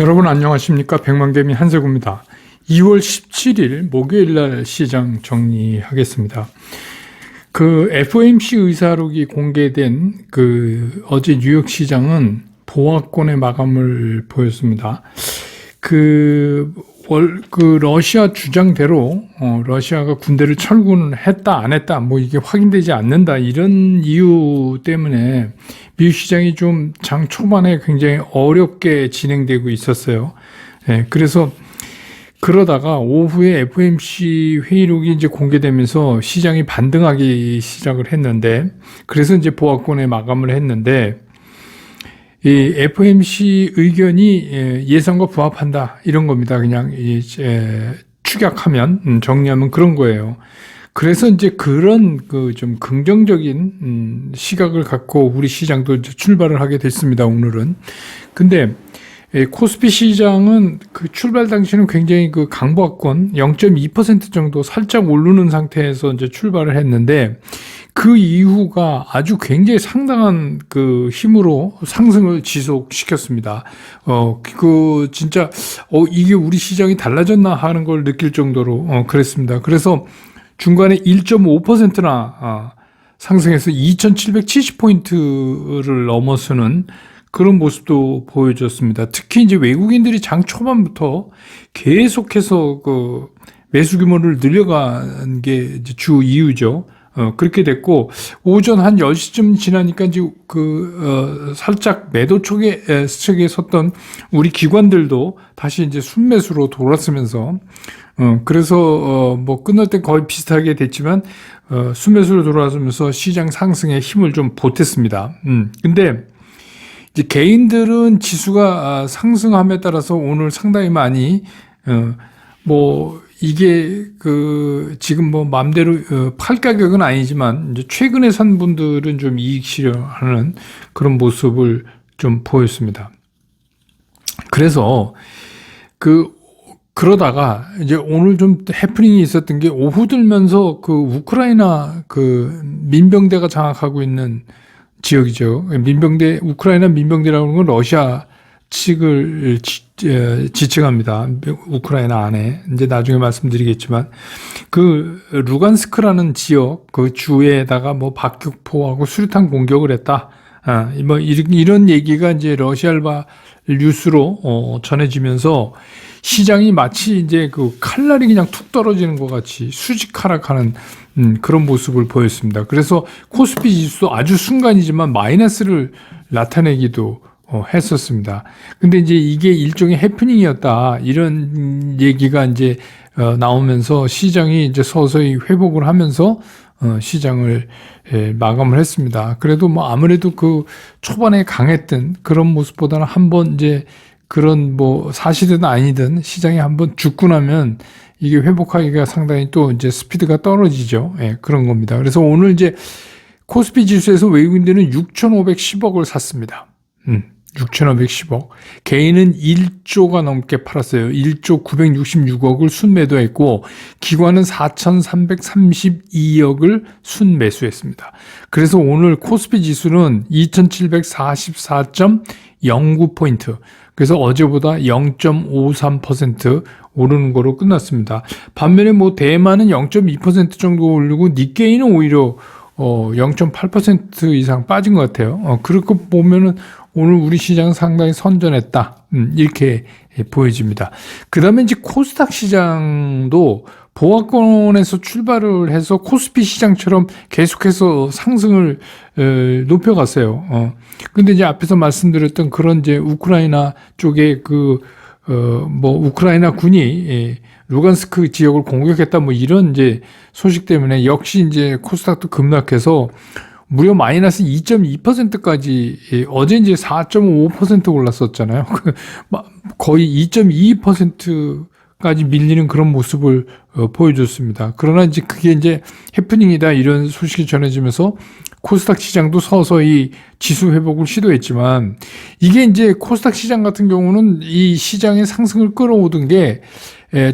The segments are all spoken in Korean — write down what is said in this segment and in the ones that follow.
여러분 안녕하십니까? 백만개미 한세구입니다. 2월 17일 목요일 날 시장 정리하겠습니다. 그 FOMC 의사록이 공개된 어제 뉴욕 시장은 보합권의 마감을 보였습니다. 러시아 주장대로 러시아가 군대를 철군했다 안 했다 뭐 이게 확인되지 않는다 이런 이유 때문에 미국 시장이 좀 장 초반에 굉장히 어렵게 진행되고 있었어요. 네, 그래서 그러다가 오후에 FOMC 회의록이 이제 공개되면서 시장이 반등하기 시작을 했는데, 그래서 이제 보합권에 마감을 했는데, 이 FOMC 의견이 예상과 부합한다 이런 겁니다. 그냥 축약하면 정리하면 그런 거예요. 그래서 이제 그런 좀 긍정적인 시각을 갖고 우리 시장도 이제 출발을 하게 됐습니다. 오늘은. 근데 코스피 시장은 출발 당시는 굉장히 강보합권 0.2% 정도 살짝 오르는 상태에서 이제 출발을 했는데, 그 이후가 아주 굉장히 상당한 힘으로 상승을 지속시켰습니다. 진짜, 이게 우리 시장이 달라졌나 하는 걸 느낄 정도로, 그랬습니다. 그래서 중간에 1.5%나, 상승해서 2,770포인트를 넘어서는 그런 모습도 보여줬습니다. 특히 이제 외국인들이 장 초반부터 계속해서 매수 규모를 늘려간 게 이제 주 이유죠. 그렇게 됐고, 오전 한 10시쯤 지나니까 이제 살짝 매도 측에 섰던 우리 기관들도 다시 이제 순매수로 돌았으면서, 그래서, 끝날 때 거의 비슷하게 됐지만, 순매수로 돌아서면서 시장 상승에 힘을 좀 보탰습니다. 근데, 이제 개인들은 지수가 상승함에 따라서 오늘 상당히 많이, 이게 지금 맘대로 팔 가격은 아니지만 이제 최근에 산 분들은 좀 이익 실현하는 그런 모습을 좀 보였습니다. 그래서 그러다가 이제 오늘 좀 해프닝이 있었던 게, 오후 들면서 우크라이나 민병대가 장악하고 있는 지역이죠. 우크라이나 민병대라고 하는 건 러시아 측을 지칭합니다. 우크라이나 안에. 이제 나중에 말씀드리겠지만, 루간스크라는 지역, 주에다가 박격포하고 수류탄 공격을 했다. 이런 얘기가 이제 러시아알바 뉴스로, 전해지면서 시장이 마치 이제 칼날이 그냥 툭 떨어지는 것 같이 수직하락하는, 그런 모습을 보였습니다. 그래서 코스피 지수도 아주 순간이지만 마이너스를 나타내기도 했었습니다. 근데 이제 이게 일종의 해프닝이었다, 이런 얘기가 이제 나오면서 시장이 이제 서서히 회복을 하면서 시장을 마감을 했습니다. 그래도 아무래도 초반에 강했던 그런 모습보다는 한번 이제 그런 사실은 아니든 시장이 한번 죽고 나면 이게 회복하기가 상당히 또 이제 스피드가 떨어지죠. 그런 겁니다. 그래서 오늘 이제 코스피 지수에서 외국인들은 6,510억을 샀습니다. 6,510억. 개인은 1조가 넘게 팔았어요. 1조 966억을 순매도했고, 기관은 4,332억을 순매수했습니다. 그래서 오늘 코스피 지수는 2,744.09포인트. 그래서 어제보다 0.53% 오르는 거로 끝났습니다. 반면에 대만은 0.2% 정도 오르고, 니케이는 오히려 0.8% 이상 빠진 것 같아요. 그렇게 보면은 오늘 우리 시장은 상당히 선전했다, 이렇게 보여집니다. 그 다음에 이제 코스닥 시장도 보합권에서 출발을 해서 코스피 시장처럼 계속해서 상승을 높여갔어요. 근데 이제 앞에서 말씀드렸던 그런 이제 우크라이나 쪽에 우크라이나 군이 루간스크 지역을 공격했다 이런 이제 소식 때문에 역시 이제 코스닥도 급락해서 무려 마이너스 2.2%까지, 어제 이제 4.5% 올랐었잖아요. 거의 2.22%까지 밀리는 그런 모습을 보여줬습니다. 그러나 이제 그게 이제 해프닝이다, 이런 소식이 전해지면서 코스닥 시장도 서서히 지수 회복을 시도했지만, 이게 이제 코스닥 시장 같은 경우는 이 시장의 상승을 끌어오던 게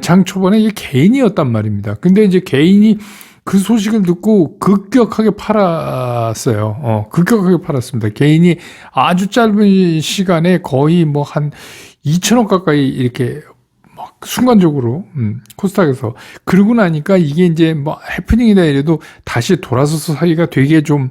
장 초반에 이게 개인이었단 말입니다. 근데 이제 개인이 그 소식을 듣고 급격하게 팔았어요. 급격하게 팔았습니다. 개인이 아주 짧은 시간에 거의 한 2천억 가까이 이렇게 막 순간적으로 코스닥에서 그러고 나니까 이게 이제 뭐 해프닝이다 이래도 다시 돌아서서 사기가 되게 좀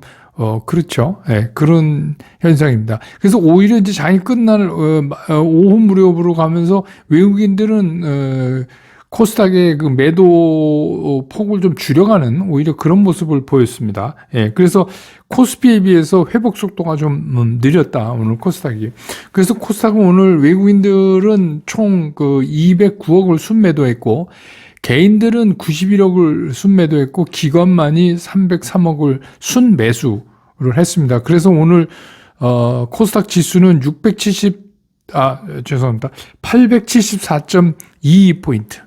그렇죠. 예, 그런 현상입니다. 그래서 오히려 이제 장이 끝날 오후 무렵으로 가면서 외국인들은 코스닥의 그 매도 폭을 좀 줄여가는 오히려 그런 모습을 보였습니다. 예, 그래서 코스피에 비해서 회복 속도가 좀 느렸다, 오늘 코스닥이. 그래서 코스닥은 오늘 외국인들은 총 그 209억을 순매도했고, 개인들은 91억을 순매도했고, 기관만이 303억을 순매수를 했습니다. 그래서 오늘, 코스닥 지수는 874.22포인트.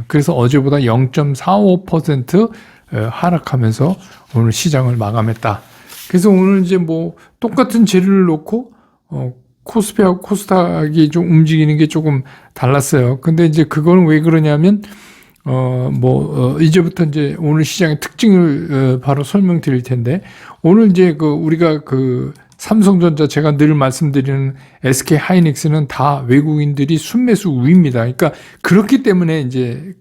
그래서 어제보다 0.45% 하락하면서 오늘 시장을 마감했다. 그래서 오늘 이제 뭐 똑같은 재료를 놓고 코스피하고 코스닥이 좀 움직이는 게 조금 달랐어요. 근데 이제 그거는 왜 그러냐면 이제부터 이제 오늘 시장의 특징을 바로 설명드릴 텐데, 오늘 이제 우리가 삼성전자, 제가 늘 말씀드리는 SK 하이닉스는 다 외국인들이 순매수 우위입니다. 그러니까 그렇기 때문에 이제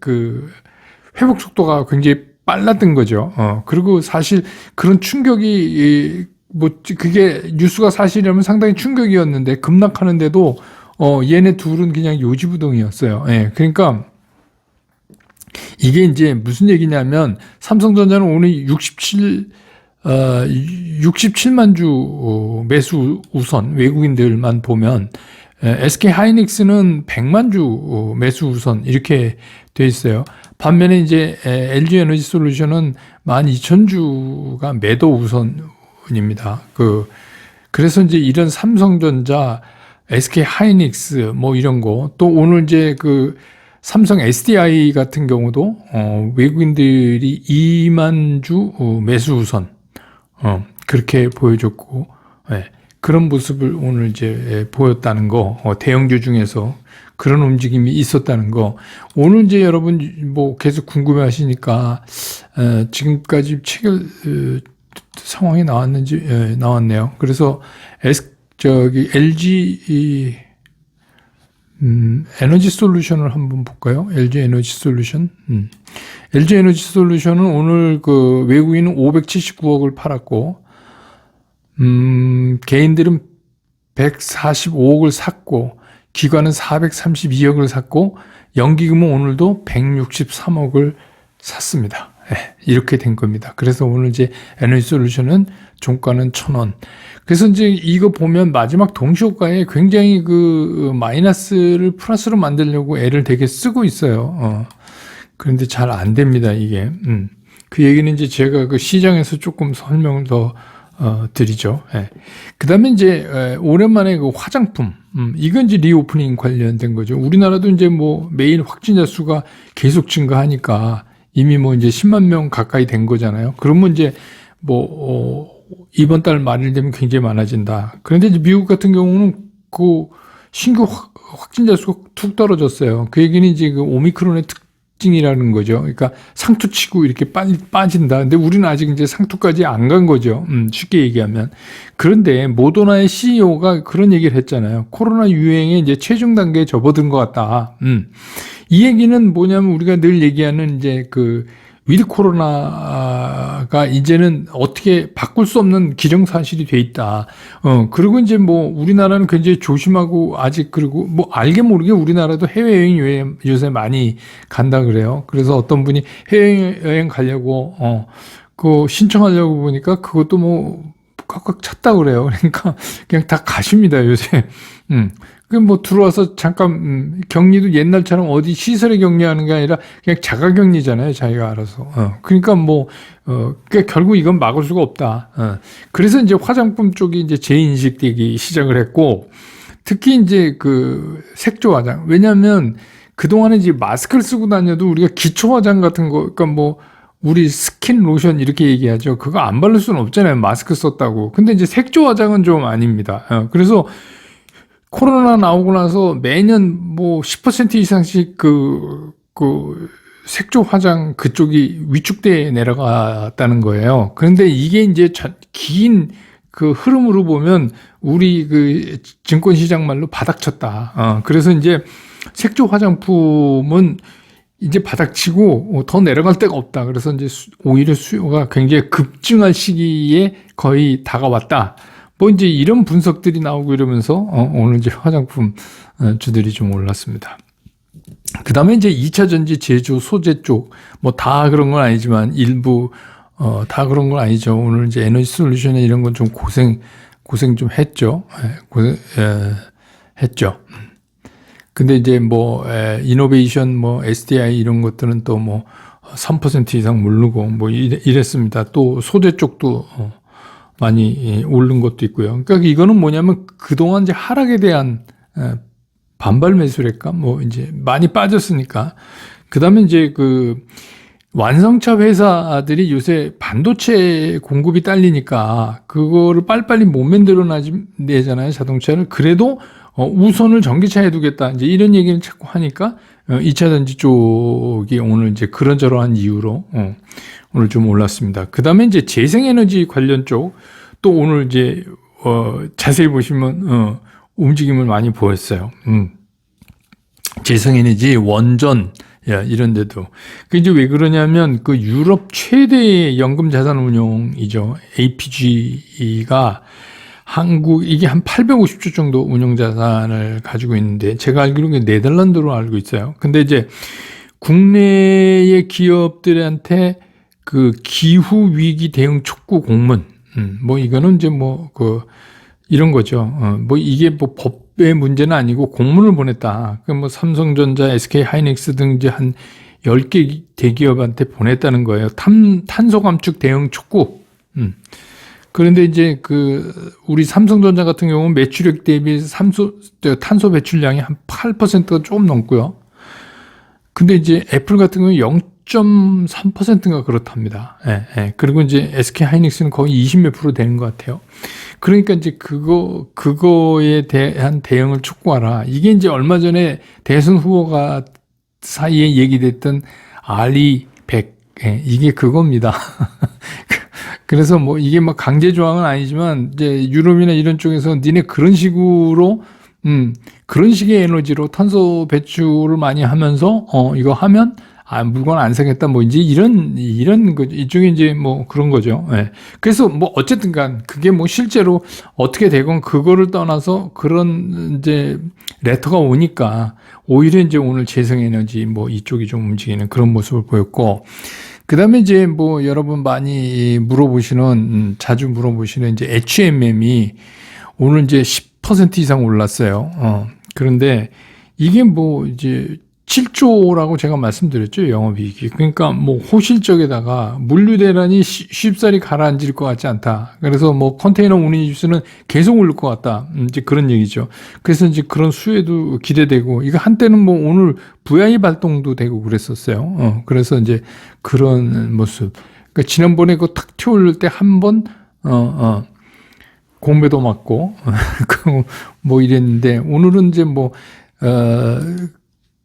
회복 속도가 굉장히 빨랐던 거죠. 그리고 사실 그런 충격이 그게 뉴스가 사실이라면 상당히 충격이었는데 급락하는데도 얘네 둘은 그냥 요지부동이었어요. 예. 그러니까 이게 이제 무슨 얘기냐면 삼성전자는 오늘 67만 주 매수 우선 외국인들만 보면 SK 하이닉스는 100만 주 매수 우선 이렇게 돼 있어요. 반면에 이제 LG 에너지 솔루션은 12,000주가 매도 우선입니다. 그래서 이제 이런 삼성전자, SK 하이닉스 뭐 이런 거, 또 오늘 이제 삼성 SDI 같은 경우도 외국인들이 2만 주 매수 우선 그렇게 보여줬고, 예, 그런 모습을 오늘 이제 보였다는 거, 대형주 중에서 그런 움직임이 있었다는 거. 오늘 이제 여러분 뭐 계속 궁금해 하시니까 지금까지 상황이 나왔는지, 나왔네요. 그래서 LG 에너지 솔루션을 한번 볼까요? LG 에너지 솔루션. LG 에너지 솔루션은 오늘 외국인은 579억을 팔았고, 개인들은 145억을 샀고, 기관은 432억을 샀고, 연기금은 오늘도 163억을 샀습니다. 네, 이렇게 된 겁니다. 그래서 오늘 이제 에너지 솔루션은 종가는 1,000원. 그래서 이제 이거 보면 마지막 동시효과에 굉장히 마이너스를 플러스로 만들려고 애를 되게 쓰고 있어요. 그런데 잘 안 됩니다, 이게. 그 얘기는 이제 제가 시장에서 조금 설명을 더 드리죠. 예. 그 다음에 이제 오랜만에 화장품, 이건 이제 리오프닝 관련된 거죠. 우리나라도 이제 뭐 매일 확진자 수가 계속 증가하니까 이미 뭐 이제 10만 명 가까이 된 거잖아요. 그러면 이제 이번 달 말일 되면 굉장히 많아진다. 그런데 이제 미국 같은 경우는 신규 확진자 수가 툭 떨어졌어요. 그 얘기는 이제 오미크론의 특징이라는 거죠. 그러니까 상투치고 이렇게 빨리 빠진다. 근데 우리는 아직 이제 상투까지 안 간 거죠. 쉽게 얘기하면. 그런데 모더나의 CEO가 그런 얘기를 했잖아요. 코로나 유행에 이제 최종 단계에 접어든 것 같다. 이 얘기는 뭐냐면 우리가 늘 얘기하는 이제 위드 코로나가 이제는 어떻게 바꿀 수 없는 기정사실이 돼 있다. 그리고 이제 뭐 우리나라는 굉장히 조심하고 아직, 그리고 뭐 알게 모르게 우리나라도 해외여행 요새 많이 간다 그래요. 그래서 어떤 분이 해외여행 가려고, 신청하려고 보니까 그것도 뭐 꽉꽉 찼다 그래요. 그러니까 그냥 다 가십니다, 요새. 뭐 들어와서 잠깐 격리도 옛날처럼 어디 시설에 격리하는 게 아니라 그냥 자가 격리잖아요, 자기가 알아서. 그러니까 그러니까 결국 이건 막을 수가 없다. 그래서 이제 화장품 쪽이 이제 재인식되기 시작을 했고, 특히 이제 색조 화장. 왜냐하면 그동안에 이제 마스크를 쓰고 다녀도 우리가 기초 화장 같은 거, 그러니까 뭐 우리 스킨 로션 이렇게 얘기하죠. 그거 안 바를 수는 없잖아요, 마스크 썼다고. 근데 이제 색조 화장은 좀 아닙니다. 그래서 코로나 나오고 나서 매년 뭐 10% 이상씩 색조 화장 그쪽이 위축돼 내려갔다는 거예요. 그런데 이게 이제 긴 그 흐름으로 보면 우리 그 증권시장 말로 바닥쳤다. 그래서 이제 색조 화장품은 이제 바닥치고 더 내려갈 데가 없다. 그래서 이제 오히려 수요가 굉장히 급증할 시기에 거의 다가왔다. 뭐 이제 이런 분석들이 나오고 이러면서 오늘 이제 화장품 주들이 좀 올랐습니다. 그 다음에 이제 2차 전지 제조 소재 쪽 뭐 다 그런 건 아니지만 일부 다 그런 건 아니죠. 오늘 이제 에너지 솔루션에 이런 건 좀 고생 좀 했죠. 했죠. 근데 이제 뭐 이노베이션 뭐 SDI 이런 것들은 또 뭐 3% 이상 오르고 뭐 이랬습니다. 또 소재 쪽도 많이 오른 것도 있고요. 그러니까 이거는 뭐냐면 그동안 이제 하락에 대한 반발 매수랄까 뭐 이제 많이 빠졌으니까. 그다음에 이제 그 완성차 회사들이 요새 반도체 공급이 딸리니까 그거를 빨리빨리 못 만들어내잖아요, 자동차를. 그래도 우선을 전기차에 두겠다. 이제 이런 얘기를 자꾸 하니까 2차 전지 쪽이 오늘 이제 그런저러한 이유로 오늘 좀 올랐습니다. 그다음에 이제 재생에너지 관련 쪽 또 오늘 이제 자세히 보시면 움직임을 많이 보였어요. 재생에너지 원전 이런 데도. 그 이제 왜 그러냐면 그 유럽 최대의 연금 자산 운용이죠. APG가 한국 이게 한 850조 정도 운용 자산을 가지고 있는데 제가 알기로는 네덜란드로 알고 있어요. 근데 이제 국내의 기업들한테 그 기후 위기 대응 촉구 공문 뭐 이거는 이제 뭐 그 이런 거죠. 뭐 이게 뭐 법의 문제는 아니고 공문을 보냈다. 그 뭐 삼성전자, SK 하이닉스 등 이제 한 10개 대기업한테 보냈다는 거예요. 탄소 감축 대응 촉구. 그런데 이제 그 우리 삼성전자 같은 경우는 매출액 대비 탄소 배출량이 한 8%가 조금 넘고요. 근데 이제 애플 같은 경우는 0.3%인가 그렇답니다. 그리고 이제 SK 하이닉스는 거의 20몇 프로 되는 것 같아요. 그러니까 이제 그거에 대한 대응을 촉구하라. 이게 이제 얼마 전에 대선 후보가 사이에 얘기됐던 아리 100. 이게 그겁니다. 그래서 뭐 이게 막 강제 조항은 아니지만 이제 유럽이나 이런 쪽에서 니네 그런 식으로 그런 식의 에너지로 탄소 배출을 많이 하면서 이거 하면 물건 안 사겠다 뭐 이제 이런 거 이쪽에 이제 뭐 그런 거죠. 그래서 뭐 어쨌든 간 그게 뭐 실제로 어떻게 되건 그거를 떠나서 그런 이제 레터가 오니까 오히려 이제 오늘 재생에너지 뭐 이쪽이 좀 움직이는 그런 모습을 보였고, 그다음에 이제 뭐 여러분 많이 물어보시는 자주 물어보시는 이제 HMM이 오늘 이제 10% 이상 올랐어요. 그런데 이게 뭐 이제 7조라고 제가 말씀드렸죠, 영업이익이. 그러니까 뭐 호실적에다가 물류 대란이 쉽사리 가라앉을 것 같지 않다. 그래서 뭐 컨테이너 운임 지수는 계속 오를 것 같다. 이제 그런 얘기죠. 그래서 이제 그런 수혜도 기대되고, 이거 한때는 뭐 오늘 VI 발동도 되고 그랬었어요. 그래서 이제 그런 모습. 그러니까 지난번에 그 탁 튀어올 때 한 번 공매도 맞고 뭐 이랬는데 오늘은 이제 뭐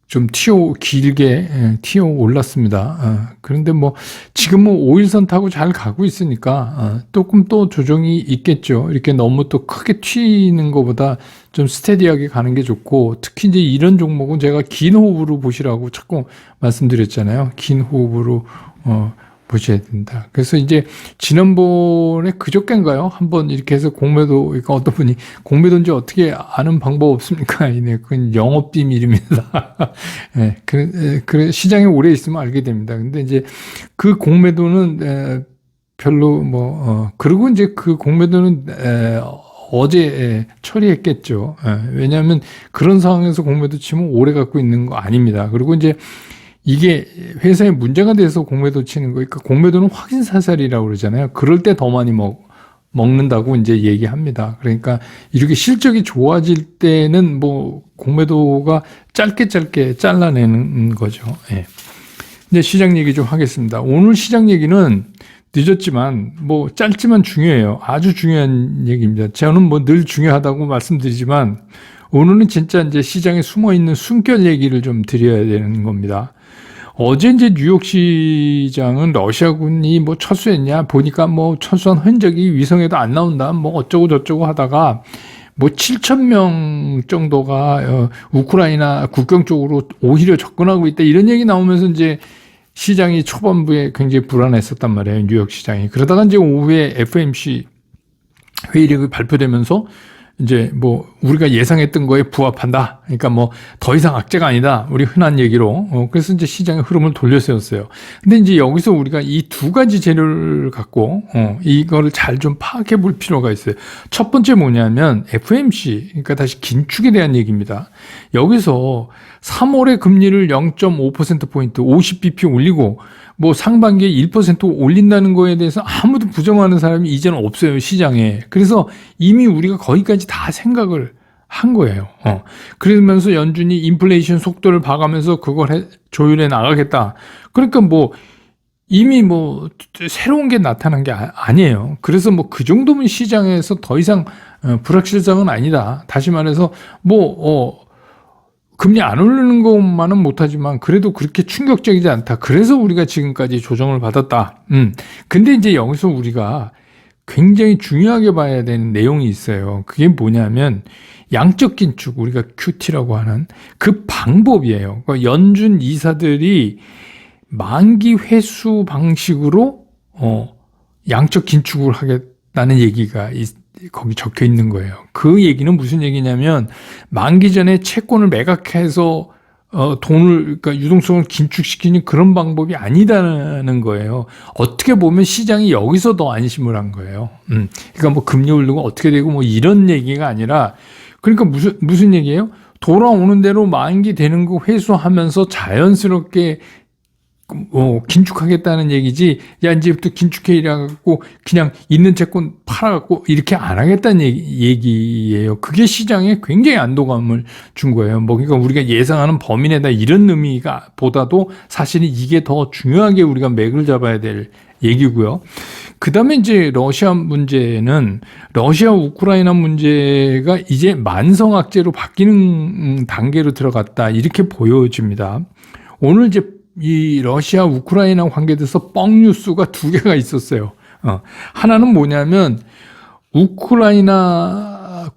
좀 길게 튀어 올랐습니다. 그런데 뭐 지금 뭐 5일선 타고 잘 가고 있으니까 조금 또 조정이 있겠죠. 이렇게 너무 또 크게 튀는 것보다 좀 스테디하게 가는 게 좋고, 특히 이제 이런 종목은 제가 긴 호흡으로 보시라고 자꾸 말씀드렸잖아요. 긴 호흡으로 보셔야 된다. 그래서 이제 지난번에 그저께인가요? 한번 이렇게 해서 공매도, 그러니까 어떤 분이 공매도인지 어떻게 아는 방법 없습니까? 그건 영업 비밀입니다. 그래 시장에 오래 있으면 알게 됩니다. 근데 이제 그 공매도는 별로 그리고 이제 그 공매도는 어제 처리했겠죠. 왜냐하면 그런 상황에서 공매도 치면 오래 갖고 있는 거 아닙니다. 그리고 이제 이게 회사에 문제가 돼서 공매도 치는 거니까, 공매도는 확인 사살이라고 그러잖아요. 그럴 때 더 많이 먹는다고 이제 얘기합니다. 그러니까 이렇게 실적이 좋아질 때는 뭐 공매도가 짧게 잘라내는 거죠. 이제 시장 얘기 좀 하겠습니다. 오늘 시장 얘기는 늦었지만 뭐 짧지만 중요해요. 아주 중요한 얘기입니다. 저는 뭐 늘 중요하다고 말씀드리지만 오늘은 진짜 이제 시장에 숨어 있는 숨결 얘기를 좀 드려야 되는 겁니다. 어제 이제 뉴욕 시장은 러시아군이 뭐 철수했냐 보니까 뭐 철수한 흔적이 위성에도 안 나온다 뭐 어쩌고 저쩌고 하다가 뭐 7천 명 정도가 우크라이나 국경 쪽으로 오히려 접근하고 있다 이런 얘기 나오면서 이제 시장이 초반부에 굉장히 불안했었단 말이에요. 뉴욕 시장이. 그러다가 이제 오후에 FOMC 회의록이 발표되면서 이제 뭐 우리가 예상했던 거에 부합한다. 그러니까 뭐 더 이상 악재가 아니다. 우리 흔한 얘기로. 그래서 이제 시장의 흐름을 돌려세웠어요. 근데 이제 여기서 우리가 이 두 가지 재료를 갖고 이거를 잘 좀 파악해 볼 필요가 있어요. 첫 번째 뭐냐면 FOMC, 그러니까 다시 긴축에 대한 얘기입니다. 여기서 3월에 금리를 0.5%포인트 50bp 올리고 뭐 상반기에 1% 올린다는 거에 대해서 아무도 부정하는 사람이 이제는 없어요, 시장에. 그래서 이미 우리가 거기까지 다 생각을 한 거예요. 그러면서 연준이 인플레이션 속도를 봐가면서 그걸 조율해 나가겠다. 그러니까 뭐 이미 뭐 새로운 게 나타난 게 아니에요. 그래서 뭐 그 정도면 시장에서 더 이상 불확실성은 아니다. 다시 말해서 뭐 금리 안 오르는 것만은 못하지만 그래도 그렇게 충격적이지 않다. 그래서 우리가 지금까지 조정을 받았다. 근데 이제 여기서 우리가 굉장히 중요하게 봐야 되는 내용이 있어요. 그게 뭐냐면 양적 긴축, 우리가 QT라고 하는 그 방법이에요. 그러니까 연준 이사들이 만기 회수 방식으로 양적 긴축을 하겠다는 얘기가 거기 적혀 있는 거예요. 그 얘기는 무슨 얘기냐면 만기 전에 채권을 매각해서 돈을 그러니까 유동성을 긴축시키는 그런 방법이 아니다는 거예요. 어떻게 보면 시장이 여기서 더 안심을 한 거예요. 그러니까 뭐 금리 오르고 어떻게 되고 뭐 이런 얘기가 아니라 그러니까 무슨 얘기예요? 돌아오는 대로 만기 되는 거 회수하면서 자연스럽게 긴축하겠다는 얘기지, 야, 이제부터 긴축해 이래갖고, 그냥 있는 채권 팔아갖고, 이렇게 안 하겠다는 얘기예요. 그게 시장에 굉장히 안도감을 준 거예요. 뭐, 그러니까 우리가 예상하는 범위 내다 이런 의미가 보다도 사실은 이게 더 중요하게 우리가 맥을 잡아야 될 얘기고요. 그 다음에 이제 러시아 문제는, 러시아 우크라이나 문제가 이제 만성악재로 바뀌는 단계로 들어갔다. 이렇게 보여집니다. 오늘 이제 이 러시아 우크라이나 관계돼서 뻥 뉴스가 두 개가 있었어요. 하나는 뭐냐면 우크라이나가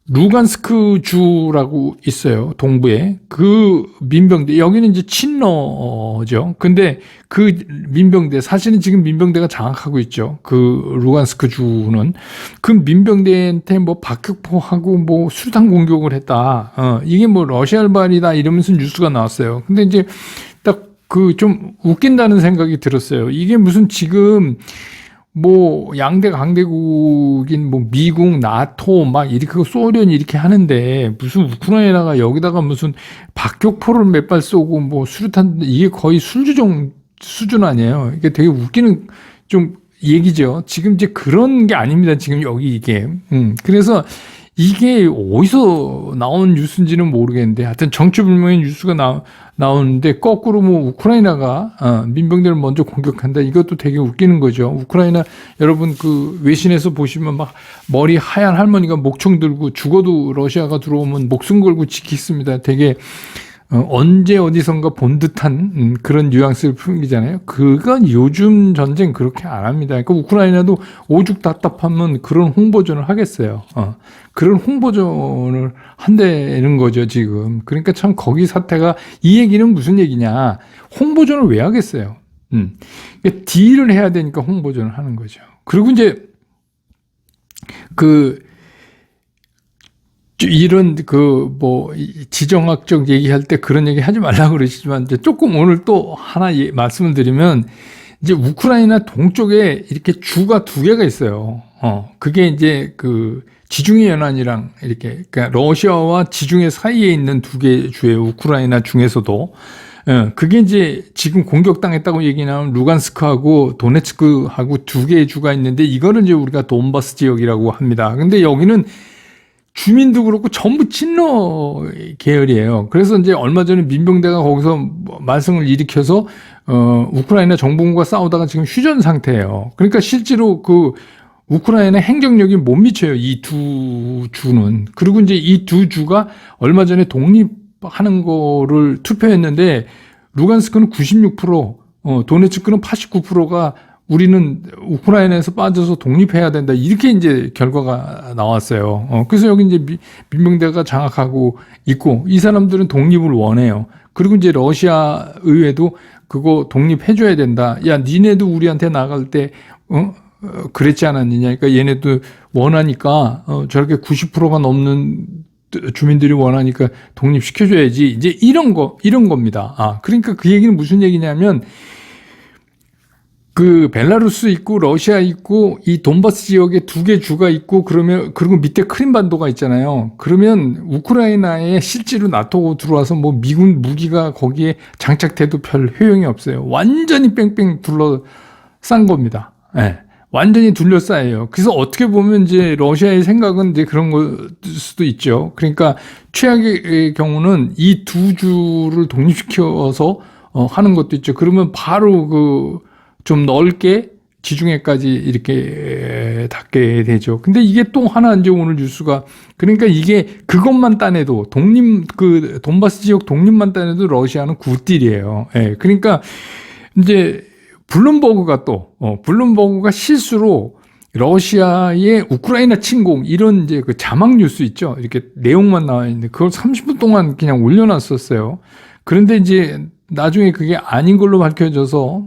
루간스크 주라고 있어요. 동부에. 그 민병대, 여기는 이제 친러죠. 근데 그 민병대, 사실은 지금 민병대가 장악하고 있죠. 그 루간스크 주는. 그 민병대한테 뭐 박격포하고 뭐 수류탄 공격을 했다. 이게 뭐 러시아발이다 이러면서 뉴스가 나왔어요. 근데 이제 딱 그 좀 웃긴다는 생각이 들었어요. 이게 무슨 지금 뭐 양대 강대국인 뭐 미국, 나토 막 이렇게 소련이 이렇게 하는데 무슨 우크라이나가 여기다가 무슨 박격포를 몇 발 쏘고 뭐 수류탄, 이게 거의 술주정 수준 아니에요. 이게 되게 웃기는 좀 얘기죠. 지금 이제 그런 게 아닙니다. 지금 여기 이게. 그래서 이게 어디서 나온 뉴스인지는 모르겠는데 하여튼 정체불명의 뉴스가 나오는데 거꾸로 뭐 우크라이나가 민병대를 먼저 공격한다. 이것도 되게 웃기는 거죠. 우크라이나 여러분 그 외신에서 보시면 막 머리 하얀 할머니가 목총 들고 죽어도 러시아가 들어오면 목숨 걸고 지키습니다. 되게 언제 어디선가 본 듯한 그런 뉘앙스를 풍기잖아요. 그건 요즘 전쟁 그렇게 안 합니다. 그러니까 우크라이나도 오죽 답답하면 그런 홍보전을 하겠어요. 그런 홍보전을 한다는 거죠, 지금. 그러니까 참 거기 사태가, 이 얘기는 무슨 얘기냐. 홍보전을 왜 하겠어요? 그러니까 딜을 해야 되니까 홍보전을 하는 거죠. 그리고 이제 이런 뭐 지정학적 얘기할 때 그런 얘기 하지 말라고 그러시지만 이제 조금 오늘 또 하나 말씀을 드리면 이제 우크라이나 동쪽에 이렇게 주가 두 개가 있어요. 그게 이제 그 지중해 연안이랑 이렇게 그러니까 러시아와 지중해 사이에 있는 두 개 주예요. 우크라이나 중에서도. 그게 이제 지금 공격당했다고 얘기 나오는 루간스크하고 도네츠크하고 두 개의 주가 있는데 이거는 이제 우리가 돈바스 지역이라고 합니다. 근데 여기는 주민도 그렇고 전부 친러 계열이에요. 그래서 이제 얼마 전에 민병대가 거기서 말썽을 일으켜서 우크라이나 정부군과 싸우다가 지금 휴전 상태예요. 그러니까 실제로 그 우크라이나 행정력이 못 미쳐요. 이 두 주는. 그리고 이제 이 두 주가 얼마 전에 독립 하는 거를 투표했는데 루간스크는 96%, 도네츠크는 89%가 우리는 우크라이나에서 빠져서 독립해야 된다. 이렇게 이제 결과가 나왔어요. 그래서 여기 이제 민병대가 장악하고 있고 이 사람들은 독립을 원해요. 그리고 이제 러시아 의회도 그거 독립해줘야 된다. 야, 니네도 우리한테 나갈 때, 그랬지 않았느냐. 그러니까 얘네도 원하니까, 저렇게 90%가 넘는 주민들이 원하니까 독립시켜줘야지. 이제 이런 겁니다. 그러니까 그 얘기는 무슨 얘기냐면, 그 벨라루스 있고 러시아 있고 이 돈바스 지역에 2개 주가 있고 그리고 밑에 크림반도가 있잖아요. 그러면 우크라이나에 실제로 나토 들어와서 뭐 미군 무기가 거기에 장착돼도 별 효용이 없어요. 완전히 뺑뺑 둘러싼 겁니다. 네. 완전히 둘러싸여요. 그래서 어떻게 보면 이제 러시아의 생각은 이제 그런 걸 수도 있죠. 그러니까 최악의 경우는 이 2주를 독립시켜서 하는 것도 있죠. 그러면 바로 좀 넓게 지중해까지 이렇게 닿게 되죠. 근데 이게 또 하나 이제 오늘 뉴스가 그러니까 이게 그것만 따내도 돈바스 지역 독립만 따내도 러시아는 굿딜이에요. 예. 그러니까 이제 블룸버그가 실수로 러시아의 우크라이나 침공 이런 이제 그 자막 뉴스 있죠. 이렇게 내용만 나와 있는데 그걸 30분 동안 그냥 올려놨었어요. 그런데 이제 나중에 그게 아닌 걸로 밝혀져서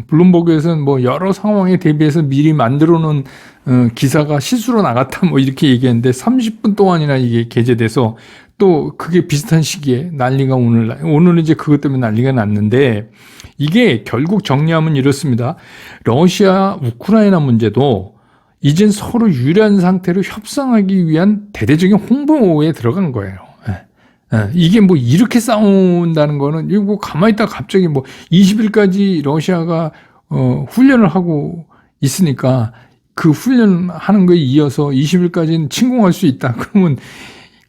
블룸버그에서는 뭐 여러 상황에 대비해서 미리 만들어 놓은 기사가 실수로 나갔다 뭐 이렇게 얘기했는데 30분 동안이나 이게 게재돼서 또 그게 비슷한 시기에 난리가 오늘은 이제 그것 때문에 난리가 났는데 이게 결국 정리하면 이렇습니다. 러시아 우크라이나 문제도 이젠 서로 유리한 상태로 협상하기 위한 대대적인 홍보에 들어간 거예요. 이게 뭐 이렇게 싸운다는 거는 이거 뭐 가만히 있다가 갑자기 뭐 20일까지 러시아가 훈련을 하고 있으니까 그 훈련하는 거에 이어서 20일까지는 침공할 수 있다. 그러면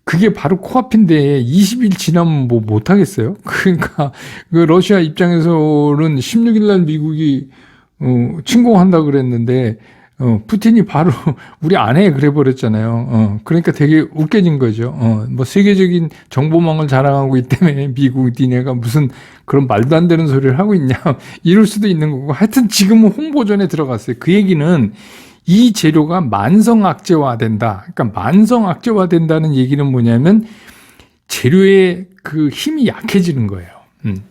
그게 바로 코앞인데 20일 지나면 뭐 못하겠어요? 그러니까 그 러시아 입장에서는 16일 날 미국이 침공한다 그랬는데 푸틴이 바로 우리 안 해 그래 버렸잖아요. 그러니까 되게 웃겨진 거죠. 뭐 세계적인 정보망을 자랑하고 있기 때문에 미국 니네가 무슨 그런 말도 안 되는 소리를 하고 있냐 이럴 수도 있는 거고 하여튼 지금은 홍보전에 들어갔어요. 그 얘기는 이 재료가 만성악재화된다. 그러니까 만성악재화된다는 얘기는 뭐냐면 재료의 그 힘이 약해지는 거예요.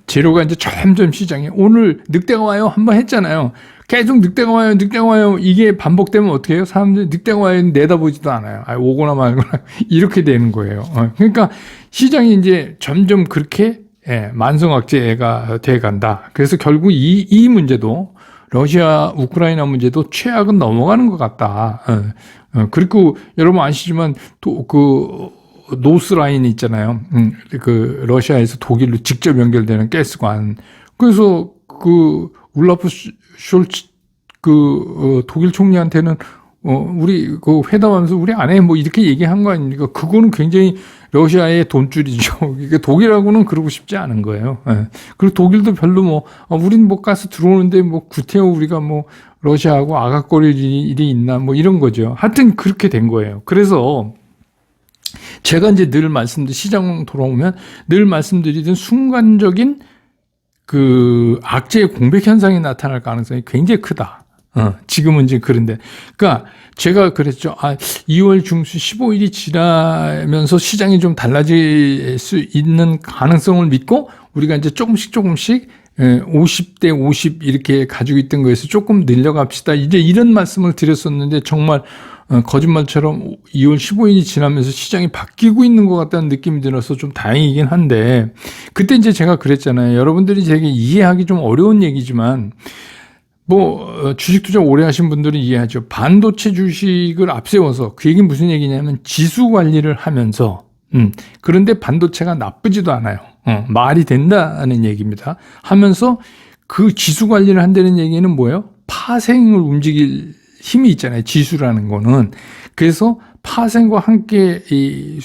재료가 이제 점점 시장에 오늘 늑대가 와요 한번 했잖아요. 계속 늑대가 와요. 이게 반복되면 어떻게 해요? 사람들이 늑대가 와요 내다보지도 않아요. 오거나 말거나 이렇게 되는 거예요. 그러니까 시장이 이제 점점 그렇게 만성악재가 돼간다. 그래서 결국 이 문제도 러시아 우크라이나 문제도 최악은 넘어가는 것 같다. 그리고 여러분 아시지만 또 노스 라인 있잖아요. 그 러시아에서 독일로 직접 연결되는 가스관. 그래서 울라프 숄츠 독일 총리한테는 우리 회담하면서 우리 안 해 뭐 이렇게 얘기한 거 아닙니까? 그거는 굉장히 러시아의 돈줄이죠. 그러니까 독일하고는 그러고 싶지 않은 거예요. 그리고 독일도 별로 우린 뭐 가스 들어오는데 뭐 구태여 우리가 뭐 러시아하고 아각거릴 일이 있나 뭐 이런 거죠. 하여튼 그렇게 된 거예요. 그래서 제가 이제 늘 시장 돌아오면 늘 말씀드리던 순간적인 악재의 공백 현상이 나타날 가능성이 굉장히 크다. 지금은 이제 그런데. 그러니까 제가 그랬죠. 2월 중순 15일이 지나면서 시장이 좀 달라질 수 있는 가능성을 믿고 우리가 이제 조금씩 50대 50 이렇게 가지고 있던 거에서 조금 늘려갑시다. 이제 이런 말씀을 드렸었는데 정말 거짓말처럼 2월 15일이 지나면서 시장이 바뀌고 있는 것 같다는 느낌이 들어서 좀 다행이긴 한데 그때 이제 제가 그랬잖아요. 여러분들이 되게 이해하기 좀 어려운 얘기지만 주식 투자 오래 하신 분들은 이해하죠. 반도체 주식을 앞세워서 그 얘기는 무슨 얘기냐면 지수 관리를 하면서 그런데 반도체가 나쁘지도 않아요. 말이 된다는 얘기입니다. 하면서 그 지수 관리를 한다는 얘기는 뭐예요? 파생을 움직일 힘이 있잖아요. 지수라는 거는. 그래서 파생과 함께 이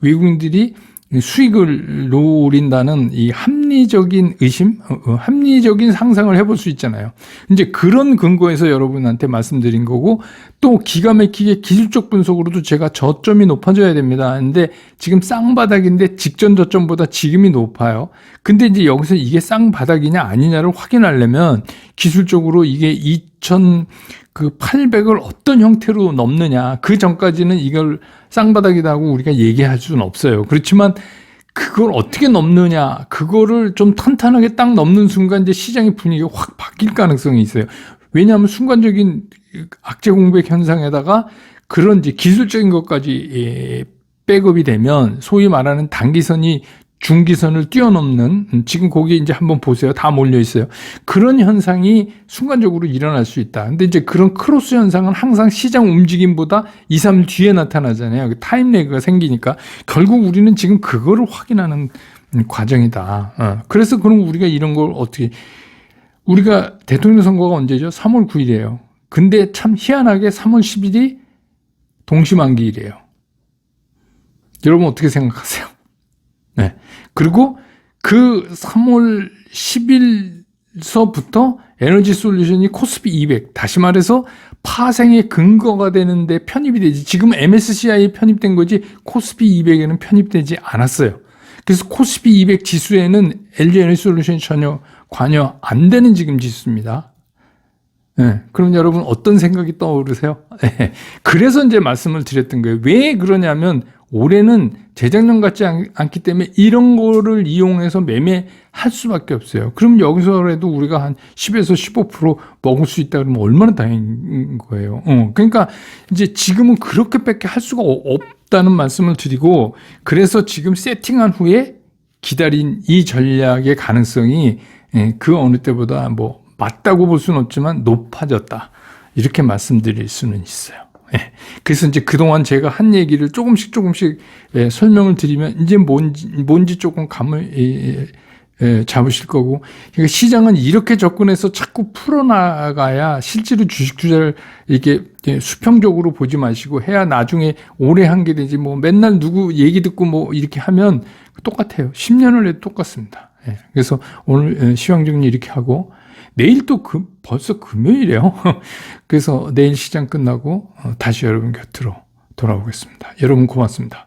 외국인들이 수익을 노린다는 이 합리적인 의심, 합리적인 상상을 해볼 수 있잖아요. 이제 그런 근거에서 여러분한테 말씀드린 거고, 또 기가 막히게 기술적 분석으로도 제가 저점이 높아져야 됩니다. 근데 지금 쌍바닥인데 직전 저점보다 지금이 높아요. 근데 이제 여기서 이게 쌍바닥이냐 아니냐를 확인하려면 기술적으로 이게 2,800을 어떤 형태로 넘느냐, 그 전까지는 이걸 쌍바닥이라고 우리가 얘기할 수는 없어요. 그렇지만 그걸 어떻게 넘느냐, 그거를 좀 탄탄하게 딱 넘는 순간 이제 시장의 분위기가 확 바뀔 가능성이 있어요. 왜냐하면 순간적인 악재 공백 현상에다가 그런 이제 기술적인 것까지 백업이 되면 소위 말하는 단기선이 중기선을 뛰어넘는, 지금 거기 이제 한번 보세요. 다 몰려 있어요. 그런 현상이 순간적으로 일어날 수 있다. 근데 이제 그런 크로스 현상은 항상 시장 움직임보다 2, 3일 뒤에 나타나잖아요. 타임 레그가 생기니까 결국 우리는 지금 그거를 확인하는 과정이다. 그래서 그럼 우리가 이런 걸 어떻게, 우리가 대통령 선거가 언제죠? 3월 9일이에요. 근데 참 희한하게 3월 10일이 동시만기일이에요. 여러분 어떻게 생각하세요? 네. 그리고 그 3월 10일서부터 에너지 솔루션이 코스피 200, 다시 말해서 파생의 근거가 되는데 편입이 되지. 지금 MSCI에 편입된 거지 코스피 200에는 편입되지 않았어요. 그래서 코스피 200 지수에는 LG 에너지 솔루션이 전혀 관여 안 되는 지금 지수입니다. 네. 그럼 여러분 어떤 생각이 떠오르세요? 네. 그래서 이제 말씀을 드렸던 거예요. 왜 그러냐면 올해는 재작년 같지 않기 때문에 이런 거를 이용해서 매매할 수밖에 없어요. 그럼 여기서라도 우리가 한 10에서 15% 먹을 수 있다 그러면 얼마나 다행인 거예요. 그러니까 이제 지금은 그렇게밖에 할 수가 없다는 말씀을 드리고, 그래서 지금 세팅한 후에 기다린 이 전략의 가능성이 그 어느 때보다 뭐 맞다고 볼 수는 없지만 높아졌다, 이렇게 말씀드릴 수는 있어요. 그래서 이제 그동안 제가 한 얘기를 조금씩 설명을 드리면 이제 뭔지 조금 감을 잡으실 거고, 그러니까 시장은 이렇게 접근해서 자꾸 풀어나가야 실제로 주식 투자를 이렇게 수평적으로 보지 마시고 해야 나중에 오래 한 게 되지, 뭐 맨날 누구 얘기 듣고 뭐 이렇게 하면 똑같아요. 10년을 해도 똑같습니다. 그래서 오늘 시황정리 이렇게 하고, 내일 또 벌써 금요일이에요. 그래서 내일 시장 끝나고 다시 여러분 곁으로 돌아오겠습니다. 여러분 고맙습니다.